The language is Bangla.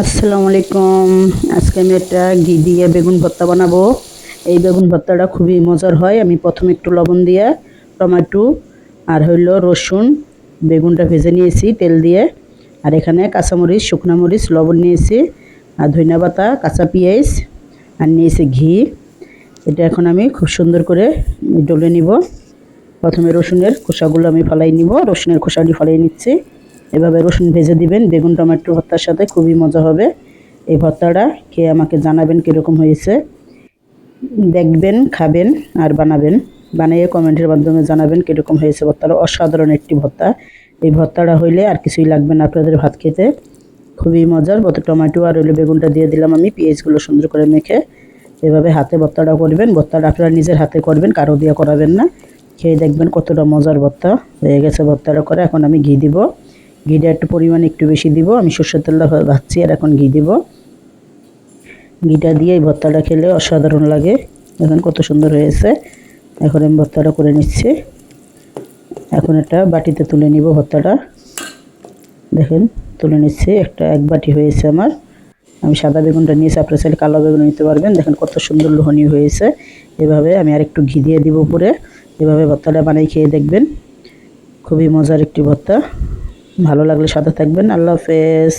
আসসালামু আলাইকুম। আজকে আমি একটা ঘি দিয়ে বেগুন ভর্তা বানাবো। এই বেগুন ভর্তাটা খুবই মজার হয়। আমি প্রথমে একটু লবণ দিয়ে টমেটো আর হইলো রসুন বেগুনটা ভেজে নিয়েছি তেল দিয়ে। আর এখানে কাঁচামরিচ শুকনো মরিচ লবণ নিয়েছি আর ধনিয়া পাতা কাঁচা পেঁয়াজ আর নিয়েছি ঘি। এটা এখন আমি খুব সুন্দর করে ডলে নিব। প্রথমে রসুনের খোসাগুলো আমি ফলাই নিব, রসুনের খোসাটি ফলাই নিচ্ছি। এভাবে রসুন ভেজে দিবেন বেগুন টমেটো ভর্তার সাথে, খুবই মজা হবে। এই ভর্তাটা খেয়ে আমাকে জানাবেন কীরকম হয়েছে। দেখবেন, খাবেন আর বানাবেন। বানিয়ে কমেন্টের মাধ্যমে জানাবেন কীরকম হয়েছে ভর্তাটা। অসাধারণ একটি ভর্তা। এই ভর্তাটা হইলে আর কিছুই লাগবে না আপনাদের ভাত খেতে। খুবই মজার। টমেটো আর হইলে বেগুনটা দিয়ে দিলাম আমি, পেঁয়াজগুলো সুন্দর করে মেখে। এভাবে হাতে ভর্তাটা করবেন। ভর্তাটা আপনারা নিজের হাতে করবেন, কারো দিয়ে করাবেন না। খেয়ে দেখবেন কতটা মজার ভর্তা হয়ে গেছে। ভর্তাটা করে এখন আমি ঘি দিব। ঘিটা একটু পরিমাণে একটু বেশি দিব। আমি সরষের তেলটা ভাজছি আর এখন ঘি দিব। ঘিটা দিয়ে এই ভর্তাটা খেলে অসাধারণ লাগে। দেখেন কত সুন্দর হয়েছে। এখন আমি ভর্তাটা করে নিচ্ছি। এখন একটা বাটিতে তুলে নিব ভর্তাটা। দেখেন তুলে নিচ্ছি। এক বাটি হয়েছে আমার। আমি সাদা বেগুনটা নিয়েছি, আপনার চাইলে কালো বেগুন নিতে পারবেন। দেখেন কত সুন্দর লোহনীয় হয়েছে। এভাবে আমি আর একটু ঘি দিয়ে দিব উপরে। এভাবে ভর্তাটা বানাই খেয়ে দেখবেন। খুবই মজার একটি ভর্তা। ভালো লাগলে সাথে থাকবেন। আল্লাহ হাফেজ।